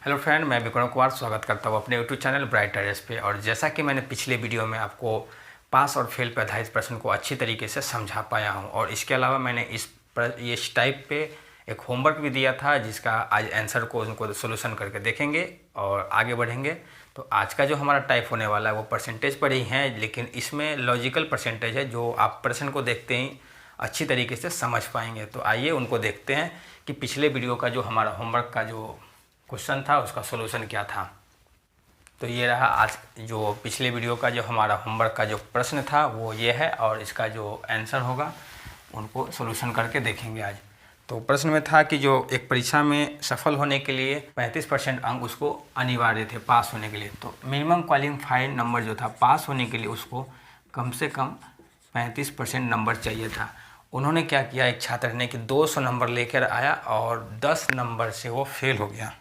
Hello friend, मैं विक्रम कुमार स्वागत करता हूँ अपने यूट्यूब चैनल ब्राइट आईएएस पे। और जैसा कि मैंने पिछले वीडियो में आपको पास और फेल पर आधारित प्रश्न को अच्छी तरीके से समझा पाया हूँ, और इसके अलावा मैंने इस टाइप पे एक होमवर्क भी दिया था जिसका आज आंसर को उनको सोल्यूशन करके देखेंगे और आगे बढ़ेंगे। तो आज का जो हमारा टाइप होने वाला है वो परसेंटेज पर ही है, लेकिन इसमें लॉजिकल परसेंटेज है जो आप प्रश्न को देखते ही अच्छी तरीके से समझ पाएंगे। तो आइए उनको देखते हैं कि पिछले वीडियो का जो हमारा होमवर्क का जो क्वेश्चन था उसका सॉल्यूशन क्या था। तो ये रहा आज जो पिछले वीडियो का जो हमारा होमवर्क का जो प्रश्न था वो ये है, और इसका जो आंसर होगा उनको सॉल्यूशन करके देखेंगे आज। तो प्रश्न में था कि जो एक परीक्षा में सफल होने के लिए 35% अंक उसको अनिवार्य थे पास होने के लिए। तो मिनिमम क्वालिफाइड नंबर जो था पास होने के लिए उसको कम से कम 35% नंबर चाहिए था। उन्होंने क्या किया, एक छात्र ने कि 200 नंबर लेकर आया और 10 नंबर से वो फेल हो गया।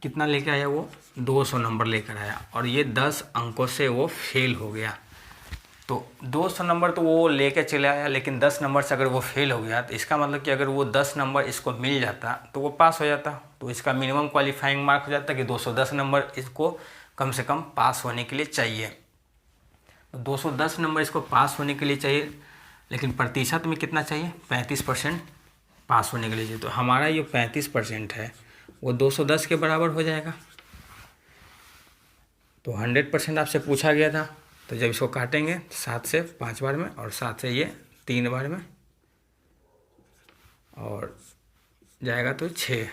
कितना लेकर आया वो? 200 नंबर लेकर आया और ये 10 अंकों से वो फेल हो गया। तो 200 नंबर तो वो लेकर चले आया, लेकिन 10 नंबर से अगर वो फेल हो गया तो इसका मतलब कि अगर वो 10 नंबर इसको मिल जाता तो वो पास हो जाता। तो इसका मिनिमम क्वालिफाइंग मार्क हो जाता कि 210 नंबर इसको कम से कम पास होने के लिए चाहिए। तो 210 नंबर इसको पास होने के लिए चाहिए, लेकिन प्रतिशत में कितना चाहिए? 35% पास होने के लिए चाहिए। तो हमारा ये 35% है वो 210 के बराबर हो जाएगा। तो 100% आपसे पूछा गया था, तो जब इसको काटेंगे 7 से 5 बार में और 7 से ये 3 बार में और जाएगा तो 6,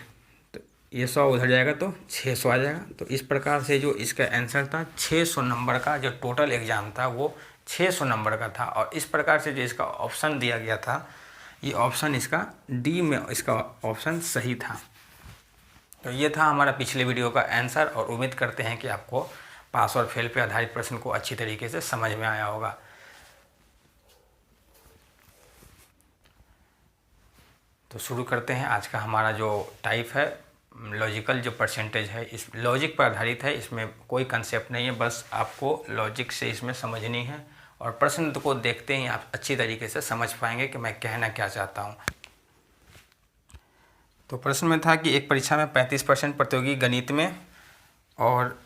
तो ये 100 उधर जाएगा तो 600 आ जाएगा। तो इस प्रकार से जो इसका आंसर था 600 नंबर का, जो टोटल एग्ज़ाम था वो 600 नंबर का था। और इस प्रकार से जो इसका ऑप्शन दिया गया था, ये ऑप्शन इसका डी में इसका ऑप्शन सही था। तो ये था हमारा पिछले वीडियो का आंसर, और उम्मीद करते हैं कि आपको पास और फेल पे आधारित प्रश्न को अच्छी तरीके से समझ में आया होगा। तो शुरू करते हैं। आज का हमारा जो टाइप है लॉजिकल जो परसेंटेज है, इस लॉजिक पर आधारित है। इसमें कोई कंसेप्ट नहीं है, बस आपको लॉजिक से इसमें समझनी है, और प्रश्न को देखते ही आप अच्छी तरीके से समझ पाएंगे कि मैं कहना क्या चाहता हूँ। तो प्रश्न में था कि एक परीक्षा में 35% प्रतियोगी गणित में और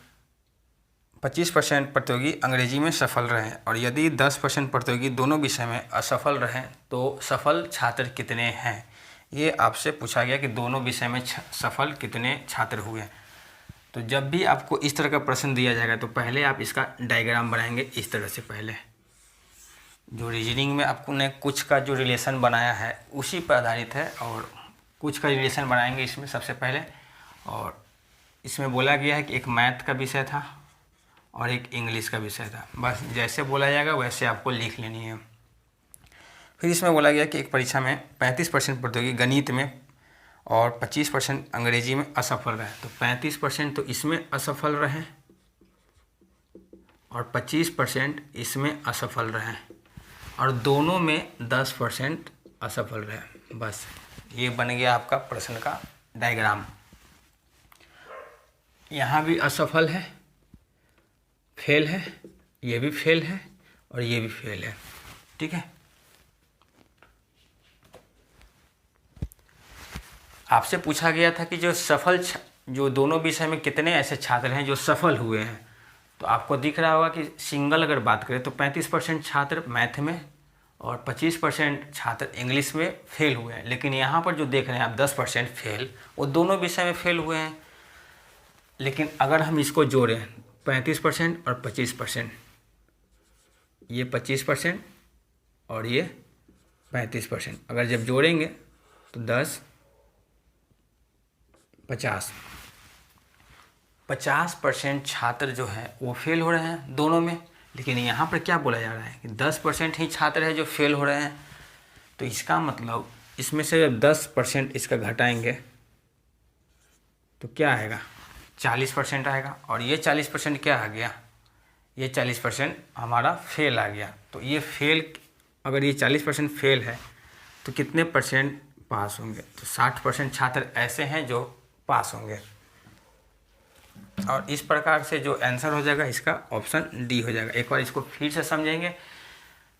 25% प्रतियोगी अंग्रेजी में सफल रहे, और यदि 10% प्रतियोगी दोनों विषय में असफल रहे तो सफल छात्र कितने हैं। ये आपसे पूछा गया कि दोनों विषय में सफल कितने छात्र हुए। तो जब भी आपको इस तरह का प्रश्न दिया जाएगा तो पहले आप इसका डायग्राम बनाएंगे इस तरह से। पहले जो रीजनिंग में आपने कुछ का जो रिलेशन बनाया है उसी पर आधारित है, और कुछ का रिलेशन बनाएंगे इसमें सबसे पहले। और इसमें बोला गया है कि एक मैथ का विषय था और एक इंग्लिश का विषय था। बस जैसे बोला जाएगा वैसे आपको लिख लेनी है। फिर इसमें बोला गया कि एक परीक्षा में 35% प्रतियोगी गणित में और 25% अंग्रेजी में असफल रहे। तो 35% तो इसमें असफल रहे और 25% इसमें असफल रहे, और दोनों में 10% असफल रहे। बस ये बन गया आपका प्रश्न का डायग्राम। यहाँ भी असफल है, फेल है, ये भी फेल है और ये भी फेल है। ठीक है, आपसे पूछा गया था कि जो सफल जो दोनों विषय में कितने ऐसे छात्र हैं जो सफल हुए हैं। तो आपको दिख रहा होगा कि सिंगल अगर बात करें तो 35% छात्र मैथ में और 25% छात्र इंग्लिश में फेल हुए हैं। लेकिन यहाँ पर जो देख रहे हैं आप 10% फेल, वो दोनों विषय में फेल हुए हैं। लेकिन अगर हम इसको जोड़ें 35% और 25%, ये 25% और ये 35%, अगर जब जोड़ेंगे तो 10 50% छात्र जो हैं वो फेल हो रहे हैं दोनों में। लेकिन यहाँ पर क्या बोला जा रहा है कि 10% ही छात्र हैं जो फेल हो रहे हैं। तो इसका मतलब इसमें से जब 10% इसका घटाएंगे तो क्या आएगा? 40% आएगा। और ये 40% क्या आ गया? ये 40% हमारा फेल आ गया। तो ये फेल, अगर ये 40% फेल है तो कितने परसेंट पास होंगे? तो 60% छात्र ऐसे हैं जो पास होंगे। और इस प्रकार से जो आंसर हो जाएगा इसका ऑप्शन डी हो जाएगा। एक बार इसको फिर से समझेंगे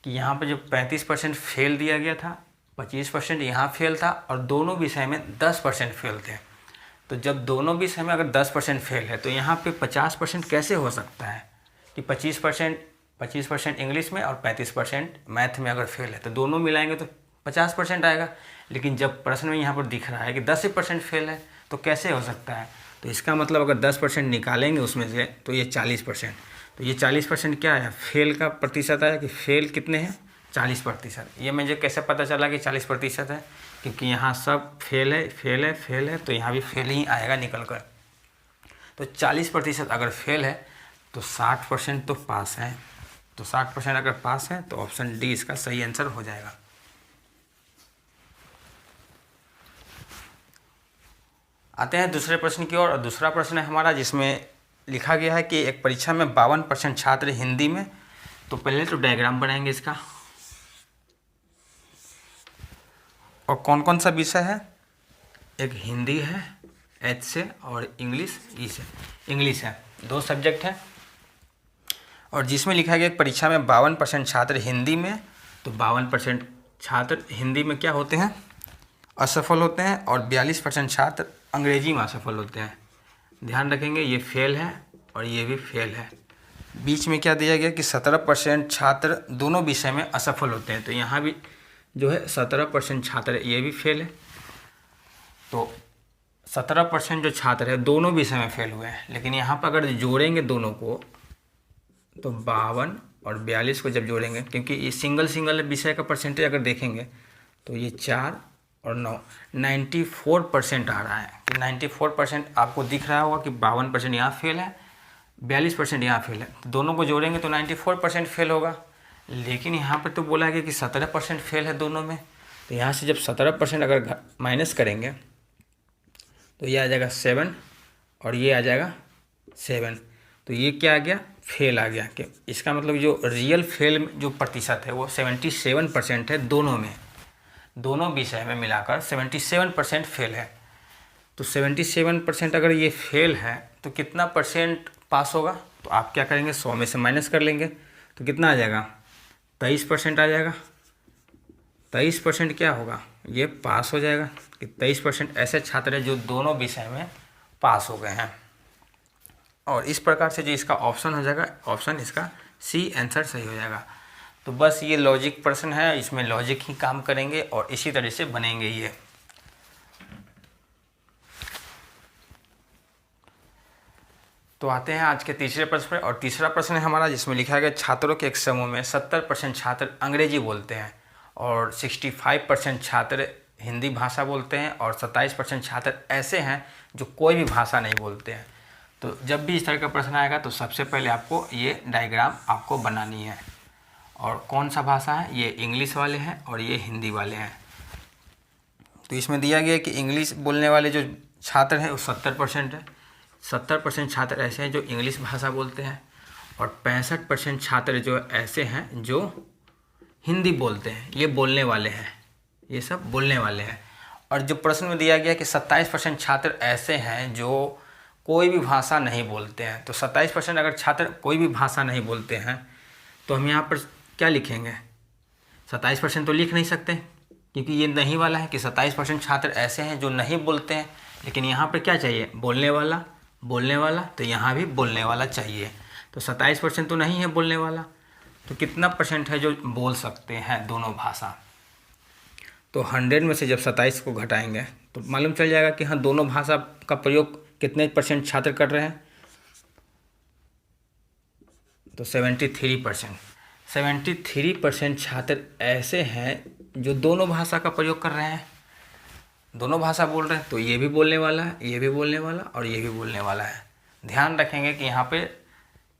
कि यहाँ पर जो 35% फेल दिया गया था, 25% यहाँ फेल था और दोनों विषय में 10% फेल थे। तो तो जब दोनों विषय में अगर 10% फेल है तो यहाँ पे 50% कैसे हो सकता है कि 25% इंग्लिश में और 35% मैथ में अगर फेल है तो दोनों मिलाएंगे तो 50% आएगा। लेकिन जब प्रश्न में यहाँ पर दिख रहा है कि 10% फेल है तो कैसे हो सकता है, तो इसका मतलब अगर 10% निकालेंगे उसमें से तो ये 40%। तो ये 40% क्या है, फेल का प्रतिशत आया कि फेल कितने हैं 40%। ये मुझे कैसे पता चला कि 40% है, क्योंकि यहाँ सब फेल है फेल है फेल है, तो यहाँ भी फेल ही आएगा निकल कर। तो 40% अगर फेल है तो 60% तो पास है। तो 60% अगर पास है तो ऑप्शन डी इसका सही आंसर हो जाएगा। आते हैं दूसरे प्रश्न की ओर। और दूसरा प्रश्न है हमारा जिसमें लिखा गया है कि एक परीक्षा में 52% छात्र हिंदी में, तो पहले तो डायग्राम बनाएंगे इसका। और कौन कौन सा विषय है, एक हिंदी है एच से और इंग्लिश ई से। इंग्लिश है, 2 सब्जेक्ट हैं। और जिसमें लिखा गया परीक्षा में 52% छात्र हिंदी में, तो 52% छात्र हिंदी में क्या होते हैं, असफल होते हैं, और 42% छात्र अंग्रेजी में असफल होते हैं। ध्यान रखेंगे ये फेल है और ये भी फेल है। बीच में क्या दिया गया कि 17% छात्र दोनों विषय में असफल होते हैं, तो यहाँ भी जो है 17% छात्र ये भी फेल है। तो 17% जो छात्र है दोनों विषय में फेल हुए हैं। लेकिन यहाँ पर अगर जोड़ेंगे दोनों को तो 52 और 42 को जब जोड़ेंगे, क्योंकि ये सिंगल विषय का परसेंटेज अगर देखेंगे तो ये 4 और 9 94% आ रहा है। 94% आपको दिख रहा होगा कि 52% यहाँ फेल है, 42% यहाँ फेल है। तो दोनों को जोड़ेंगे तो 94% फेल होगा। लेकिन यहाँ पर तो बोला गया कि 17% फेल है दोनों में। तो यहाँ से जब 17% अगर माइनस करेंगे तो ये आ जाएगा 7 और ये आ जाएगा 7। तो ये क्या आ गया, फेल आ गया। कि इसका मतलब जो रियल फेल जो प्रतिशत है वो 77% है दोनों में, दोनों विषय में मिलाकर 77% फेल है। तो 77% अगर ये फेल है तो कितना परसेंट पास होगा, तो आप क्या करेंगे 100 में से माइनस कर लेंगे तो कितना आ जाएगा, 23% आ जाएगा। 23% क्या होगा, ये पास हो जाएगा। कि 23% ऐसे छात्र हैं जो दोनों विषय में पास हो गए हैं। और इस प्रकार से जो इसका ऑप्शन हो जाएगा, ऑप्शन इसका सी आंसर सही हो जाएगा। तो बस ये लॉजिक प्रश्न है, इसमें लॉजिक ही काम करेंगे और इसी तरह से बनेंगे ये। तो आते हैं आज के तीसरे प्रश्न पर। और तीसरा प्रश्न है हमारा जिसमें लिखा गया छात्रों के एक समूह में 70% छात्र अंग्रेजी बोलते हैं और 65% छात्र हिंदी भाषा बोलते हैं और 27% छात्र ऐसे हैं जो कोई भी भाषा नहीं बोलते हैं। तो जब भी इस तरह का प्रश्न आएगा तो सबसे पहले आपको ये डायग्राम आपको बनानी है। और कौन सा भाषा है, ये इंग्लिश वाले हैं और ये हिंदी वाले हैं। तो इसमें दिया गया है कि इंग्लिश बोलने वाले जो छात्र हैं वो 70% है। 70% छात्र ऐसे हैं जो इंग्लिश भाषा बोलते हैं और 65% छात्र जो ऐसे हैं जो हिंदी बोलते हैं, ये बोलने वाले हैं, ये सब बोलने वाले हैं। और जो प्रश्न में दिया गया कि 27% छात्र ऐसे हैं जो कोई भी भाषा नहीं बोलते हैं। तो 27% अगर छात्र कोई भी भाषा नहीं बोलते हैं तो हम यहाँ पर क्या लिखेंगे, 27% तो लिख नहीं सकते क्योंकि ये नहीं वाला है कि 27% छात्र ऐसे हैं जो नहीं बोलते हैं। लेकिन यहाँ पर क्या चाहिए, बोलने वाला, तो यहाँ भी बोलने वाला चाहिए। तो 27% तो नहीं है बोलने वाला, तो कितना परसेंट है जो बोल सकते हैं दोनों भाषा। तो 100 में से जब 27 को घटाएंगे तो मालूम चल जाएगा कि हाँ दोनों भाषा का प्रयोग कितने परसेंट छात्र कर रहे हैं। तो 73% छात्र ऐसे हैं जो दोनों भाषा का प्रयोग कर रहे हैं, दोनों भाषा बोल रहे हैं। तो ये भी बोलने वाला है, ये भी बोलने वाला और ये भी बोलने वाला है। ध्यान रखेंगे कि यहाँ पे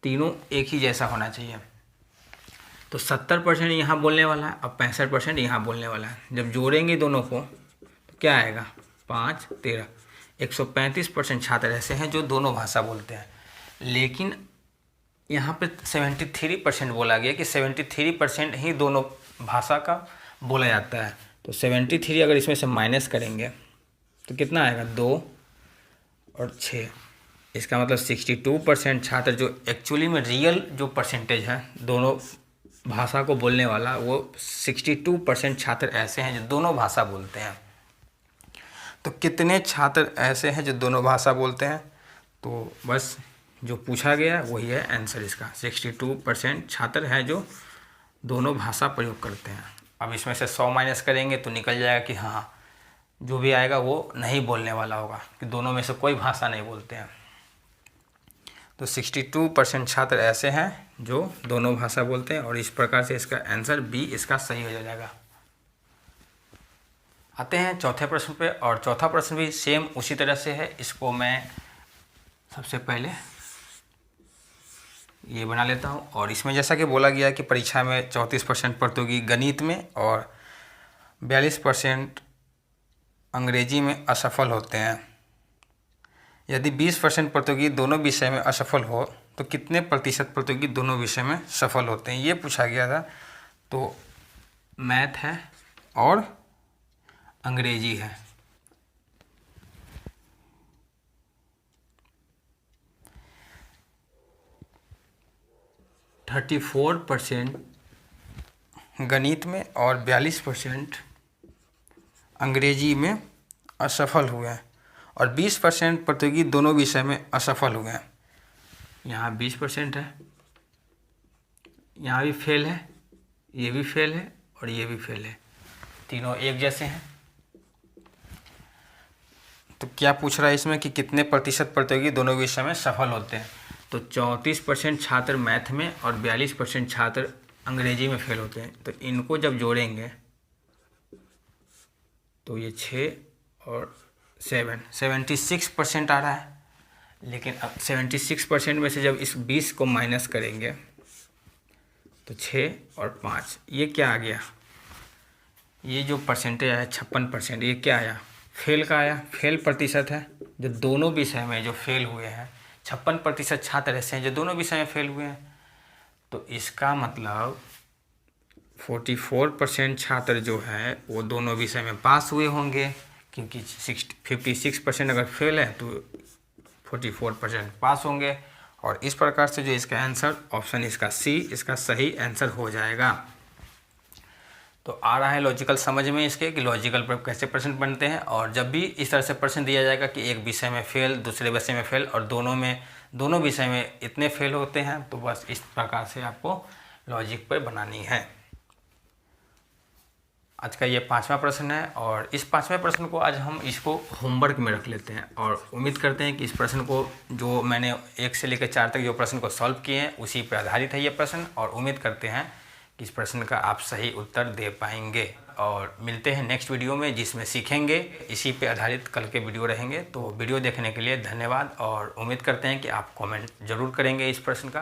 तीनों एक ही जैसा होना चाहिए। तो 70% यहाँ बोलने वाला है और 65% यहाँ बोलने वाला है। जब जोड़ेंगे दोनों को तो क्या आएगा, 5 13 135% छात्र ऐसे हैं जो दोनों भाषा बोलते हैं। लेकिन यहाँ पे 73% बोला गया कि 73% ही दोनों भाषा का बोला जाता है। तो 73 अगर इसमें से माइनस करेंगे तो कितना आएगा, 2 और 6। इसका मतलब 62% छात्र जो एक्चुअली में रियल जो परसेंटेज है दोनों भाषा को बोलने वाला, वो 62% छात्र ऐसे हैं जो दोनों भाषा बोलते हैं। तो कितने छात्र ऐसे हैं जो दोनों भाषा बोलते हैं? तो बस जो पूछा गया वही है आंसर इसका। 62% छात्र हैं जो दोनों भाषा प्रयोग करते हैं। अब इसमें से 100 माइनस करेंगे तो निकल जाएगा कि हाँ, जो भी आएगा वो नहीं बोलने वाला होगा, कि दोनों में से कोई भाषा नहीं बोलते हैं। तो 62% छात्र ऐसे हैं जो दोनों भाषा बोलते हैं, और इस प्रकार से इसका आंसर बी इसका सही हो जाएगा। आते हैं चौथे प्रश्न पे, और चौथा प्रश्न भी सेम उसी तरह से है। इसको मैं सबसे पहले ये बना लेता हूँ। और इसमें जैसा कि बोला गया कि परीक्षा में 34% प्रतियोगी गणित में और 42% अंग्रेजी में असफल होते हैं। यदि 20% प्रतियोगी दोनों विषय में असफल हो तो कितने प्रतिशत प्रतियोगी दोनों विषय में सफल होते हैं, ये पूछा गया था। तो मैथ है और अंग्रेजी है। (34% गणित में और 42% अंग्रेजी में असफल हुए हैं, और 20% प्रतियोगी दोनों विषय में असफल हुए हैं। यहाँ 20% है, यहाँ भी फेल है, ये भी फेल है और ये भी फेल है, तीनों एक जैसे हैं। तो क्या पूछ रहा है इसमें कि कितने प्रतिशत प्रतियोगी दोनों विषय में सफल होते हैं? तो 34% छात्र मैथ में और 42% छात्र अंग्रेजी में फेल होते हैं। तो इनको जब जोड़ेंगे तो ये 6 और 7 76% आ रहा है। लेकिन अब 76% में से जब इस 20 को माइनस करेंगे तो 6 और 5, ये क्या आ गया? ये जो परसेंटेज आया 56%, ये क्या आया? फेल का आया। फेल प्रतिशत है जो दोनों विषय में जो फेल हुए हैं। 56% छात्र ऐसे हैं जो दोनों विषय में फेल हुए हैं। तो इसका मतलब 44% छात्र जो है वो दोनों विषय में पास हुए होंगे, क्योंकि 56% अगर फेल है तो 44% पास होंगे। और इस प्रकार से जो इसका आंसर ऑप्शन इसका सी इसका सही आंसर हो जाएगा। तो आ रहा है लॉजिकल समझ में इसके कि लॉजिकल पर कैसे प्रश्न बनते हैं। और जब भी इस तरह से प्रश्न दिया जाएगा कि एक विषय में फेल, दूसरे विषय में फेल और दोनों विषय में इतने फेल होते हैं, तो बस इस प्रकार से आपको लॉजिक पर बनानी है। आज का ये 5वां प्रश्न है, और इस 5वें प्रश्न को आज हम इसको होमवर्क में रख लेते हैं। और उम्मीद करते हैं कि इस प्रश्न को जो मैंने 1 से लेकर 4 तक जो प्रश्न को सॉल्व किए हैं उसी पर आधारित है ये प्रश्न, और उम्मीद करते हैं कि इस प्रश्न का आप सही उत्तर दे पाएंगे। और मिलते हैं नेक्स्ट वीडियो में जिसमें सीखेंगे, इसी पे आधारित कल के वीडियो रहेंगे। तो वीडियो देखने के लिए धन्यवाद, और उम्मीद करते हैं कि आप कमेंट ज़रूर करेंगे इस प्रश्न का।